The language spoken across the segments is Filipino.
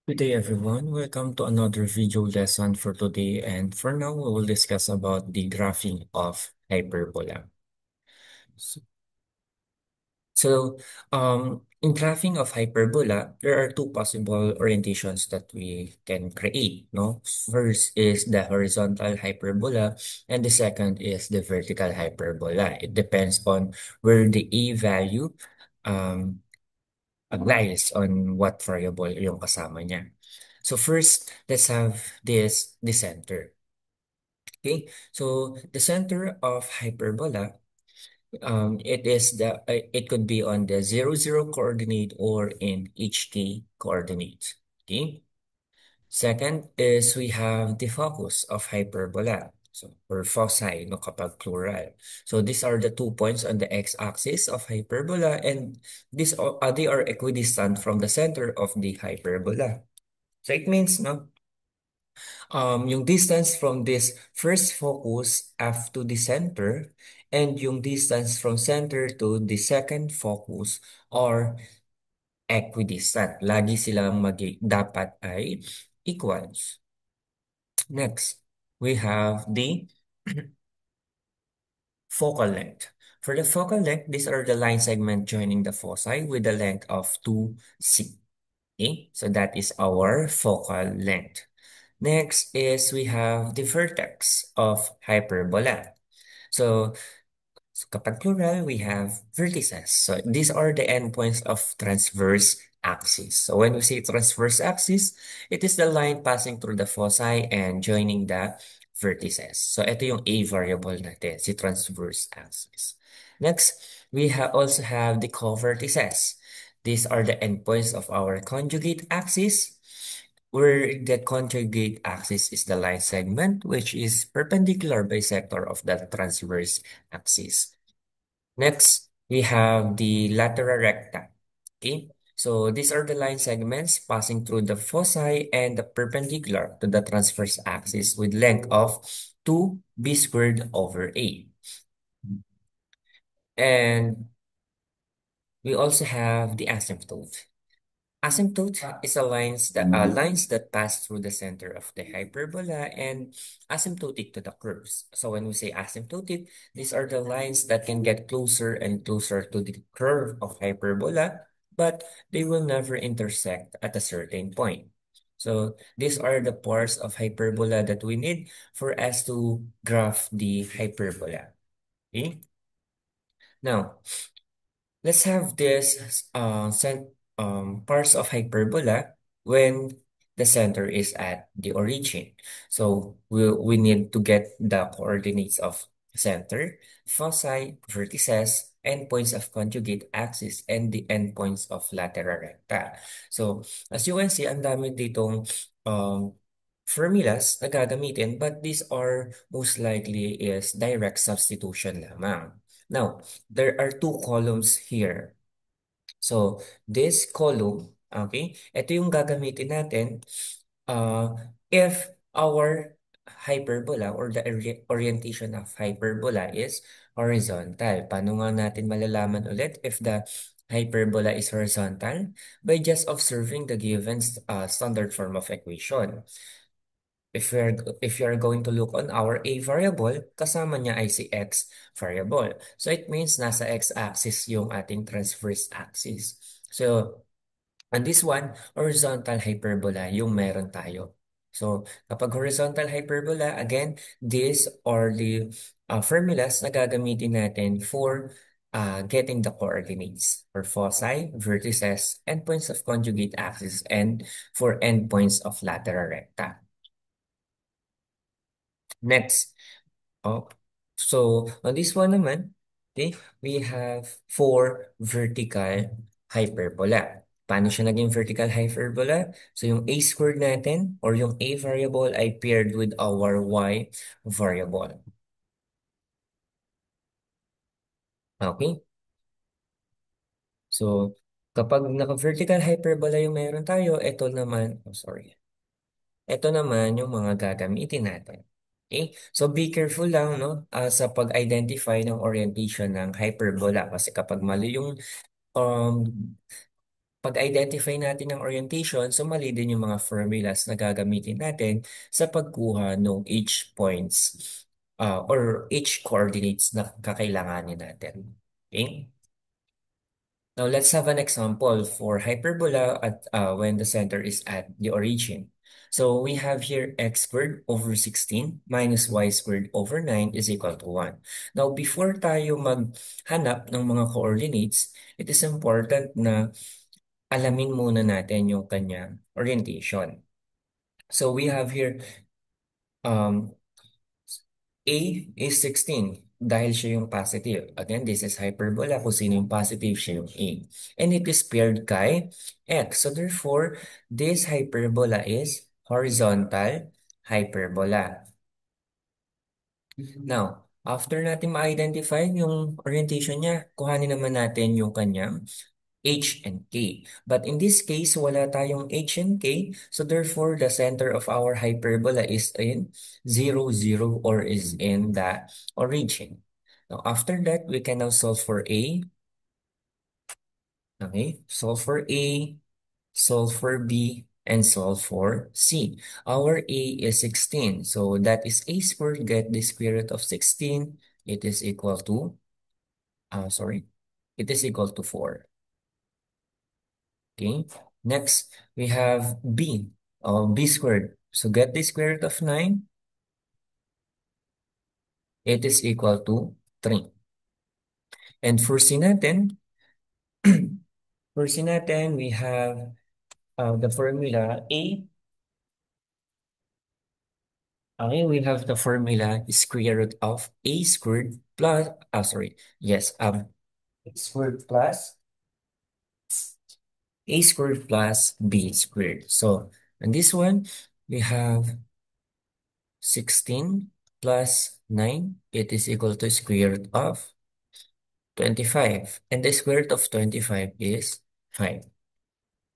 Good day, everyone. Welcome to another video lesson for today. And for now, we will discuss about the graphing of hyperbola. So, in graphing of hyperbola, there are two possible orientations that we can create, no? First is the horizontal hyperbola, and the second is the vertical hyperbola. It depends on where the A value um, lies on what variable yung kasama niya. So first, let's have the center. Okay, so the center of hyperbola, it could be on the 0, 0 coordinate or in HK coordinates. Okay. Second is we have the focus of hyperbola. So, or foci, no, kapag plural. So, these are the 2 points on the x-axis of hyperbola, and they are equidistant from the center of the hyperbola. So, it means, no, yung distance from this first focus F to the center and yung distance from center to the second focus are equidistant. Lagi silang dapat ay equals. Next, we have the focal length. For the focal length, these are the line segment joining the foci with a length of 2c. Okay, so that is our focal length. Next is we have the vertex of hyperbola. So kapag plural, we have vertices. So these are the endpoints of transverse axis. So when we say transverse axis, it is the line passing through the foci and joining the vertices. So ito yung A variable natin, si transverse axis. Next, we also have the covertices. These are the endpoints of our conjugate axis, where the conjugate axis is the line segment, which is perpendicular bisector of the transverse axis. Next, we have the latera recta. Okay, so these are the line segments passing through the foci and the perpendicular to the transverse axis with length of 2b squared over a. And we also have the asymptote. Asymptote is lines that pass through the center of the hyperbola and asymptotic to the curves. So when we say asymptotic, these are the lines that can get closer and closer to the curve of hyperbola, but they will never intersect at a certain point. So these are the parts of hyperbola that we need for us to graph the hyperbola. Okay? Now, let's have this parts of hyperbola when the center is at the origin. So we need to get the coordinates of center, foci, vertices, endpoints of conjugate axis, and the endpoints of latera recta. So as you can see, ang dami ditong formulas na gagamitin, but these are most likely is direct substitution lamang. Now, there are two columns here. So, this column, okay, ito yung gagamitin natin if our hyperbola or the orientation of hyperbola is horizontal. Paano nga natin malalaman ulit if the hyperbola is horizontal? By just observing the given standard form of equation. If you're going to look on our A variable, kasama niya ay si X variable. So it means nasa X-axis yung ating transverse axis. So on this one, horizontal hyperbola yung meron tayo. So kapag horizontal hyperbola, again, these are the formulas na gagamitin natin for getting the coordinates for foci, vertices, endpoints of conjugate axis, and for endpoints of latera recta. Next, oh, so on this one naman, okay, we have four vertical hyperbola. Paano siya naging vertical hyperbola? So yung a squared natin or yung a variable ay paired with our y variable. Okay? So kapag naka-vertical hyperbola yung meron tayo, ito naman, oh sorry, ito naman yung mga gagamitin natin. Okay? So be careful lang no sa pag-identify ng orientation ng hyperbola kasi kapag mali yung um pag-identify natin ng orientation, so mali din yung mga formulas na gagamitin natin sa pagkuha ng each points or each coordinates na kakailanganin natin. Okay? Now let's have an example for hyperbola at when the center is at the origin. So we have here x squared over 16 minus y squared over 9 is equal to 1. Now before tayo maghanap ng mga coordinates, it is important na alamin muna natin yung kanyang orientation. So we have here um, A is 16 dahil siya yung positive. Again, this is hyperbola. Kung sino yung positive, siya yung A. And it is paired kay X. So therefore, this hyperbola is horizontal hyperbola. Now, after natin ma-identify yung orientation niya, kuhanin naman natin yung kanyang H and K. But in this case, wala tayong H and K. So therefore, the center of our hyperbola is in 0, 0 or is in the origin. Now, after that, we can now solve for A. Okay, solve for A, solve for B, and solve for C. Our A is 16. So that is A squared. Get the square root of 16. It is equal to, sorry, it is equal to 4. Okay. Next, we have b, b squared. So get the square root of 9. It is equal to 3. And for c natin, for c natin, we have the formula a. Okay, we have the formula square root of a squared plus, sorry, yes, squared plus a squared plus b squared. So, in this one, we have 16 plus 9, it is equal to square root of 25. And the square root of 25 is 5.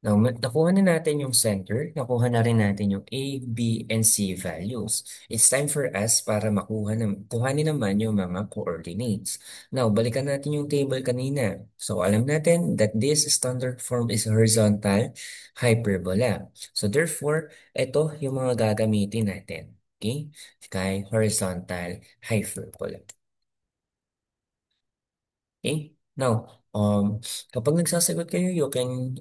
Now, nakuha na natin yung center, nakuha na rin natin yung A, B, and C values. It's time for us para kuhanin naman yung mga coordinates. Now, balikan natin yung table kanina. So, alam natin that this standard form is horizontal hyperbola. So, therefore, ito yung mga gagamitin natin. Okay? Kay horizontal hyperbola. Okay? Now, kapag nagsasagot kayo, you can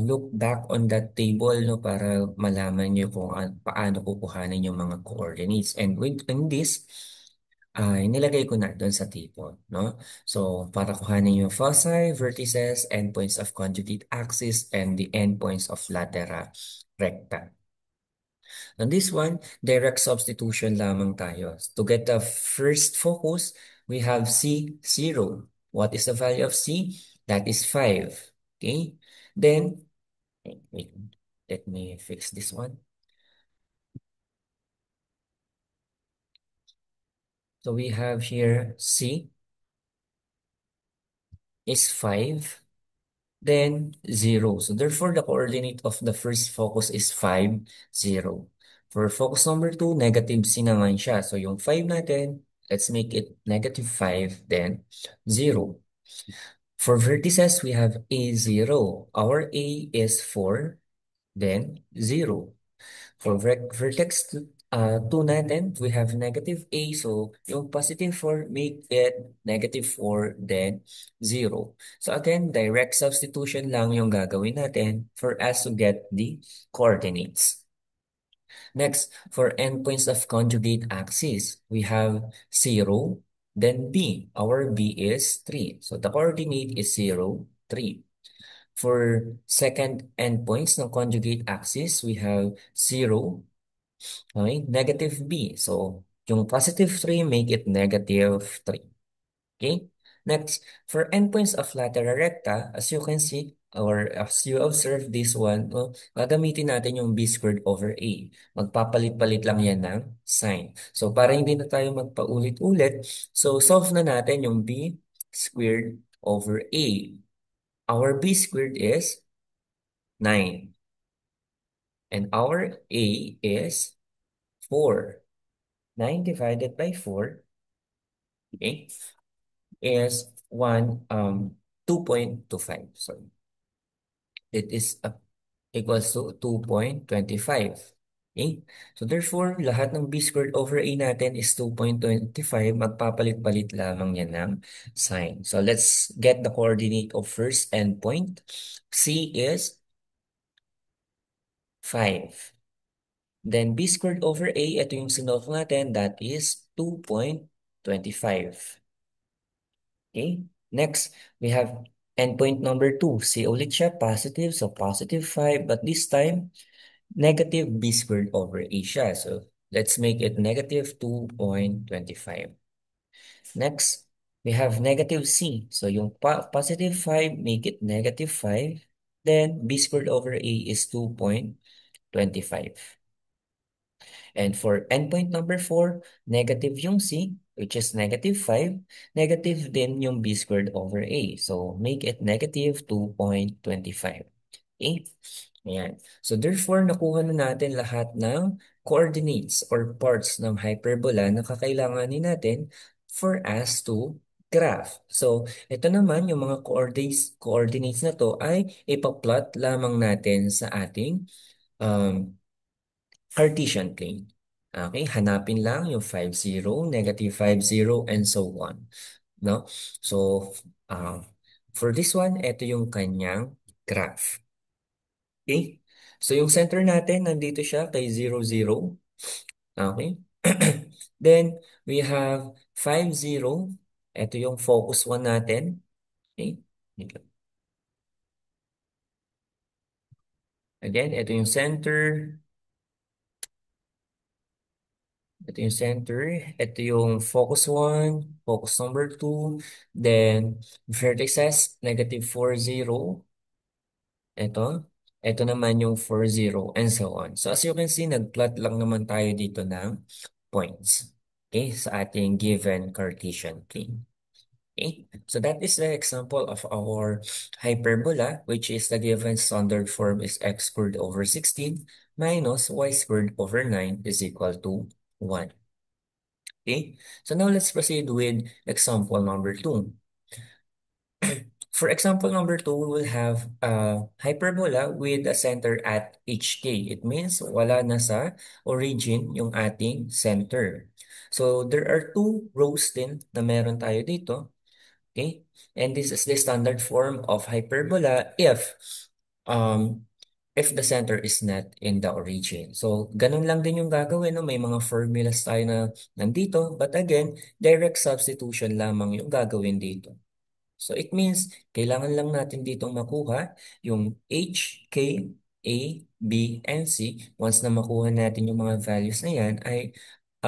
look back on that table no para malaman niyo kung paano kukuhanin yung mga coordinates. And in this, nilagay ko na doon sa table, no? So, para kuhanin yung foci, vertices, endpoints of conjugate axis, and the endpoints of latera recta. On this one, direct substitution lamang tayo. To get the first focus, we have C, 0. What is the value of C? That is 5. Okay? Then, wait, let me fix this one. So we have here C is 5, then 0. So therefore, the coordinate of the first focus is 5, 0. For focus number 2, negative C naman siya. So yung 5 natin, let's make it negative 5, then 0. For vertices, we have A0. Our A is 4, then 0. For vertex 2 natin, we have negative A. So, yung positive 4, make it negative 4, then 0. So, again, direct substitution lang yung gagawin natin for us to get the coordinates. Next, for endpoints of conjugate axis, we have 0, then B. Our B is 3. So the coordinate is 0, 3. For second endpoints ng conjugate axis, we have 0, okay, negative B. So yung positive 3, make it negative 3. Okay? Next, for endpoints of latera recta, as you can see, or as you observe this one, no, gagamitin natin yung b squared over a. Magpapalit-palit lang yan ng sign. So, para hindi na tayo magpaulit-ulit, so solve na natin yung b squared over a. Our b squared is 9. And our a is 4. 9 divided by 4, okay, is 2.25. Sorry. it is equals to 2.25. Okay? So therefore, lahat ng b squared over a natin is 2.25. Magpapalit-palit lamang yan ng sign. So let's get the coordinate of first endpoint. C is 5. Then b squared over a, ito yung sinolve natin, that is 2.25. Okay? Next, we have endpoint number 2. C ulit siya, positive, so positive 5. But this time, negative b squared over a siya. So let's make it negative 2.25. Next, we have negative c. So yung positive 5, make it negative 5. Then b squared over a is 2.25. And for endpoint number 4, negative yung c, which is negative 5. Negative din yung b squared over a. So make it negative 2.25. Okay? Ayan. So therefore, nakuha na natin lahat ng coordinates or parts ng hyperbola na kakailanganin natin for us to graph. So ito naman, yung mga coordinates na to ay ipa-plot lamang natin sa ating um, Cartesian plane. Okay, hanapin lang yung 5, 0, negative 5, 0, and so on. No? So, uh, for this one, ito yung kanyang graph. Okay? So, yung center natin, nandito siya kay 0, 0. Okay? Then, we have 5, 0. Ito yung focus one natin. Okay? Again, ito yung center. Ito yung center. Ito yung focus 1, focus number 2. Then, vertices, negative 4, 0. Ito. Ito naman yung 4, 0, and so on. So, as you can see, nag-plot lang naman tayo dito ng points. Okay, sa ating given Cartesian plane. Okay, so that is the example of our hyperbola, which is the given standard form is x squared over 16 minus y squared over 9 is equal to 1. Okay, so now let's proceed with example number 2. For example number 2, we will have a hyperbola with a center at HK. It means wala na sa origin yung ating center. So there are two rows din na meron tayo dito. Okay? And this is the standard form of hyperbola um if the center is not in the origin. So ganun lang din yung gagawin, no? May mga formulas tayo na nandito, but again, direct substitution lamang yung gagawin dito. So it means kailangan lang natin ditong makuha yung H, K, A, B, and C. Once na makuha natin yung mga values na yan, ay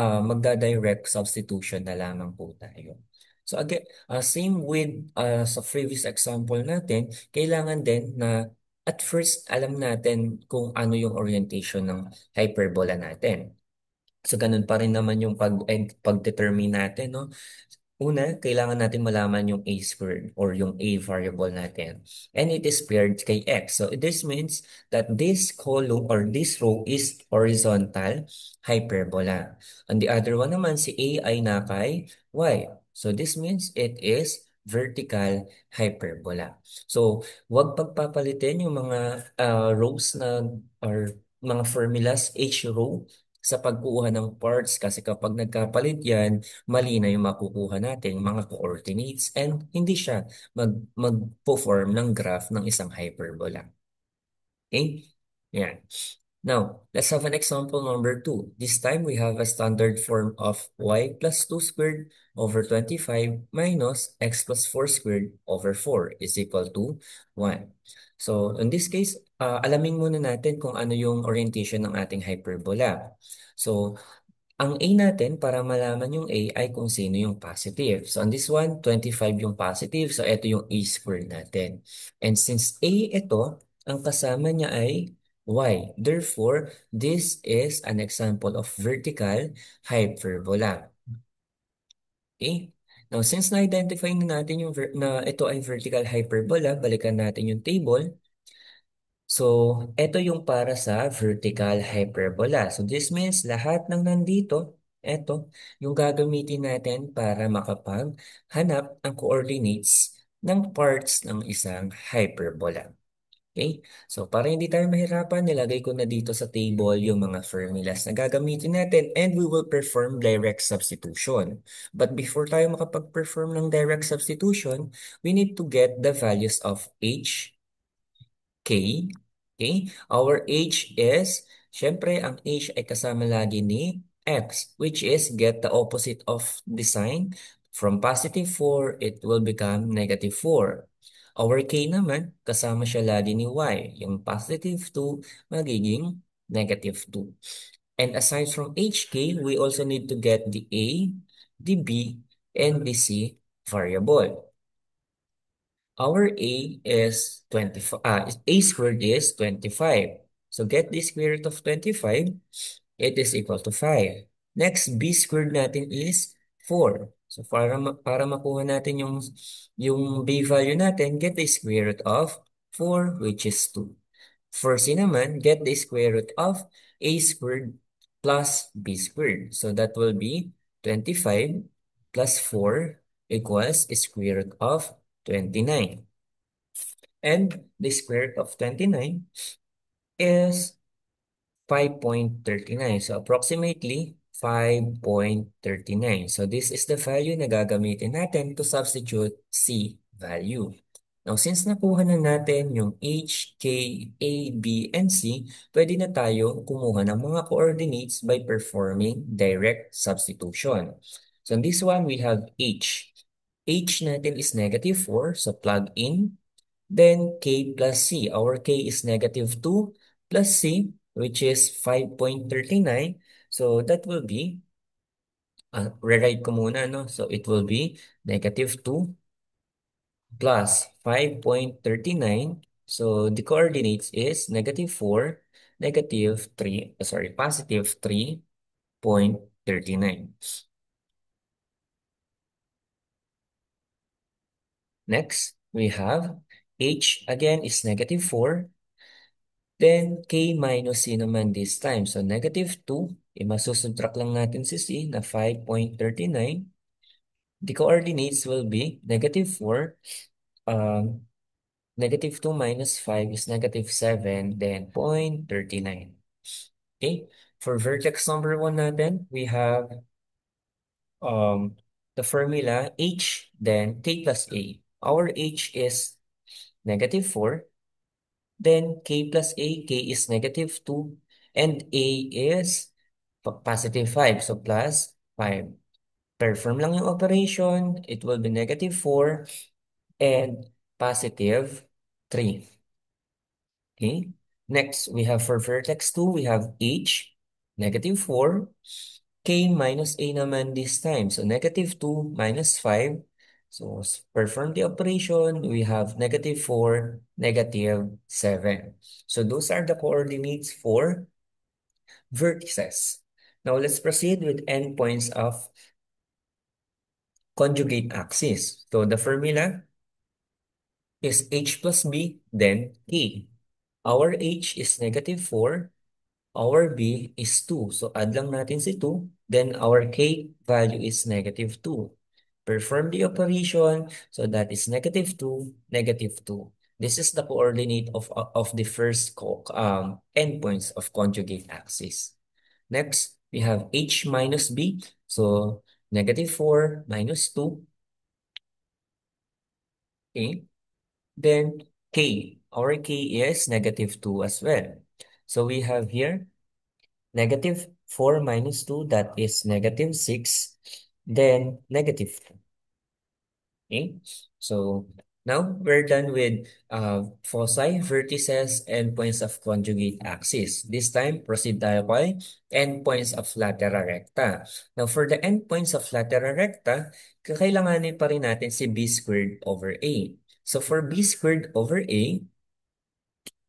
magda-direct substitution na lamang po tayo. So again, same with sa previous example natin, kailangan din na at first alam natin kung ano yung orientation ng hyperbola natin. So ganun pa rin naman yung pag-determine natin, no? Una, kailangan natin malaman yung a squared or yung a variable natin. And it is paired kay x. So this means that this column or this row is horizontal hyperbola. On the other one naman, si a ay nakay y. So this means it is vertical hyperbola. So wag pagpapalitin yung mga rows na or mga formulas H row sa pagkuha ng parts kasi kapag nagkapalit yan, mali na yung makukuha nating mga coordinates and hindi siya mag-perform ng graph ng isang hyperbola. Okay? Yan. Now, let's have an example number 2. This time, we have a standard form of y plus 2 squared over 25 minus x plus 4 squared over 4 is equal to 1. So, in this case, alamin muna natin kung ano yung orientation ng ating hyperbola. So, ang A natin, para malaman yung A, ay kung sino yung positive. So, on this one, 25 yung positive. So, ito yung A squared natin. And since A ito, ang kasama niya ay Y. Therefore, this is an example of vertical hyperbola. Okay? Now, since na-identify na natin yung na ito ay vertical hyperbola, balikan natin yung table. So, ito yung para sa vertical hyperbola. So, this means lahat ng nandito, ito, yung gagamitin natin para makapaghanap ang coordinates ng parts ng isang hyperbola. Okay? So, para hindi tayo mahirapan, nilagay ko na dito sa table yung mga formulas na gagamitin natin and we will perform direct substitution. But before tayo makapag-perform ng direct substitution, we need to get the values of H, K. Okay? Our H is, syempre, ang H ay kasama lagi ni X, which is get the opposite of the sign. From positive 4, it will become negative 4. Our K naman, kasama siya lagi ni Y. Yung positive 2, magiging negative 2. And aside from HK, we also need to get the A, the B, and the C variable. Our A is 25, A squared is 25. So get the square root of 25, it is equal to 5. Next, B squared natin is 4. So para makuha natin yung B value natin, get the square root of 4, which is 2. For C naman, get the square root of A squared plus B squared. So that will be 25 plus 4 equals square root of 29. And the square root of 29 is 5.39. So approximately 5.39. So this is the value na gagamitin natin to substitute C value. Now, since nakuha na natin yung H, K, A, B, and C, pwede na tayo kumuha ng mga coordinates by performing direct substitution. So in this one, we have H. H natin is negative 4, so plug in. Then K plus C. Our K is negative 2 plus C, which is 5.39. So that will be, rewrite ko muna, no? So it will be negative 2 plus 5.39. So the coordinates is negative 4, negative 3, positive 3.39. Next, we have H again is negative 4. Then, K minus C naman this time. So, negative 2. Masusubtract lang natin si C na 5.39. The coordinates will be negative 4. Um, negative 2 minus 5 is negative 7. Then, 0.39. Okay? For vertex number 1 natin, we have um, the formula H, then K plus A. Our H is negative 4. Then K plus A, K is negative 2. And A is positive 5. So plus 5. Perform lang yung operation. It will be negative 4 and positive 3. Okay. Next, we have for vertex 2, we have H, negative 4. K minus A naman this time. So negative 2 minus 5. So perform the operation. We have negative 4, negative 7. So those are the coordinates for vertices. Now let's proceed with endpoints of conjugate axis. So the formula is H plus B, then K. Our H is negative 4. Our B is 2. So add lang natin si 2. Then our K value is negative 2. Perform the operation. So that is negative 2, negative 2. This is the coordinate of the first endpoints of conjugate axis. Next, we have H minus B. So negative 4 minus 2. Okay. Then K. Our K is negative 2 as well. So we have here negative 4 minus 2, that is negative 6. Then negative 2. Okay, so now we're done with foci, vertices, and points of conjugate axis. This time, proceed tayo kay endpoints of lateral recta. Now, for the endpoints of lateral recta, kakailanganin pa rin natin si b squared over a. So, for b squared over a,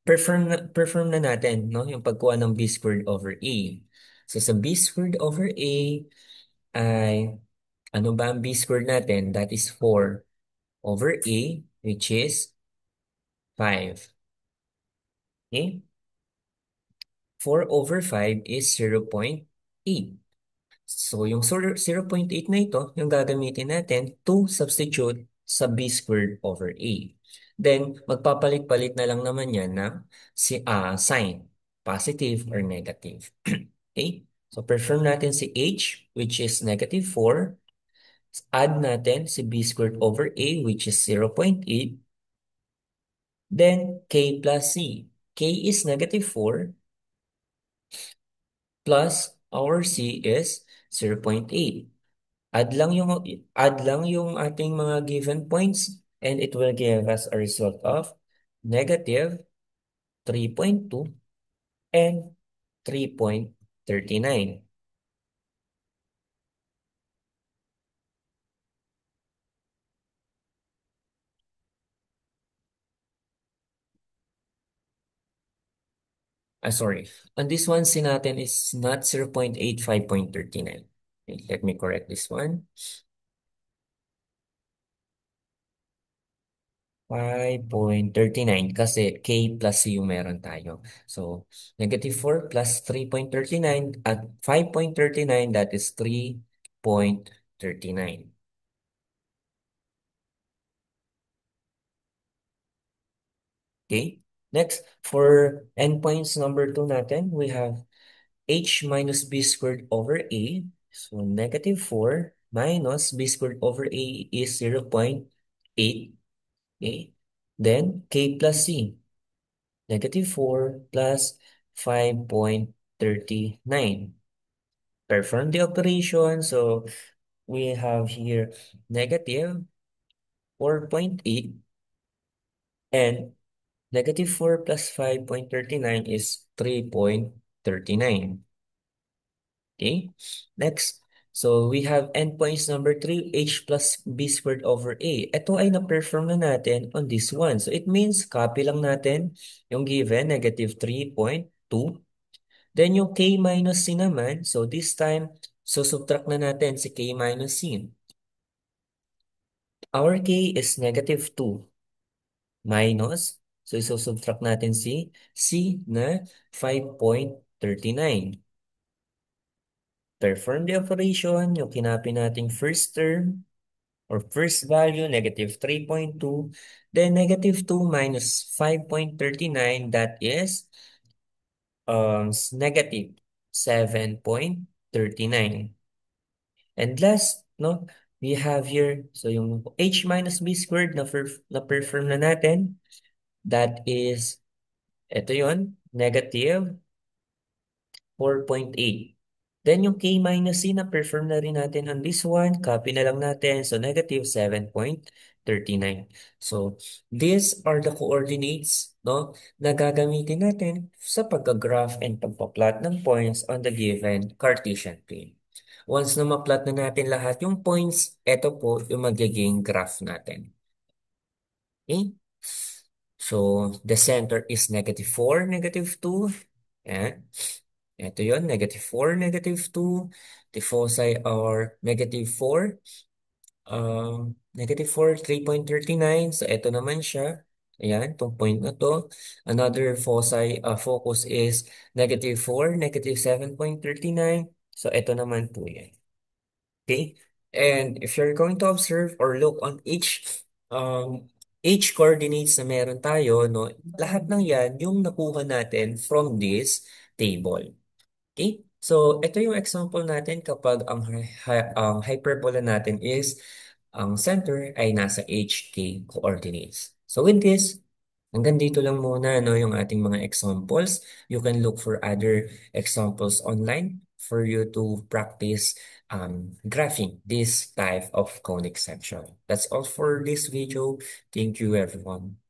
perform na natin, no, yung pagkuha ng b squared over a. So, sa b squared over a ay, ano ba ang b squared natin? That is 4 over A, which is 5. Okay? 4 over 5 is 0.8. So, yung 0.8 na ito, yung gagamitin natin to substitute sa B squared over A. Then, magpapalit-palit na lang naman yan ng sign, positive or negative. Okay? So, perform natin si H, which is -4. Add natin si B squared over A, which is 0.8. Then, K plus C. K is -4 plus our C is 0.8. Add lang yung ating mga given points and it will give us a result of -3.2 and 3.39. Sorry. On this one, sin natin is not 0.8, 5.39. Okay, let me correct this one. 5.39 kasi K plus C yung meron tayo. So, -4 plus 3.39 at 5.39, that is 3.39. Okay? Next, for endpoints number 2 natin, we have H minus B squared over A. So, -4 minus B squared over A is 0.8. Okay? Then, K plus C. -4 plus 5.39. Perform the operation. So we have here -4.8 and -4 plus 5.39 is 3.39. Okay, next. So we have endpoints number 3, H plus B squared over A. Ito ay na-perform na natin on this one. So it means copy lang natin yung given, -3.2. Then yung K minus C naman, so this time, so subtract na natin si K minus C. Our K is -2 minus, so isusubtract natin si C na 5.39. Perform the operation, yung kinapin nating first term or first value, -3.2. Then -2 minus 5.39, that is -7.39. And last, no, we have here, so yung H minus B squared na perform na natin, that is, ito yun, -4.8. Then yung K minus C na-perform na rin natin on this one, copy na lang natin, so -7.39. So, these are the coordinates, no, na gagamitin natin sa pagka-graph and pagpa-plot ng points on the given Cartesian plane. Once na ma-plot na natin lahat yung points, ito po yung magiging graph natin. Okay? So, the center is -4, -2. Yan. Ito yun, -4, -2. The foci are -4, -4, 3.39. So, ito naman siya. Ayan, itong point na to. Another foci focus is -4, -7.39. So, ito naman po yan. Okay? And if you're going to observe or look on each coordinates na meron tayo, no, lahat ng yan yung nakuha natin from this table. Okay? So, ito yung example natin kapag ang hyperbola natin is ang center ay nasa HK coordinates. So, with this, hanggang dito lang muna no, yung ating mga examples. You can look for other examples online for you to practice graphing this type of conic section. That's all for this video. Thank you, everyone.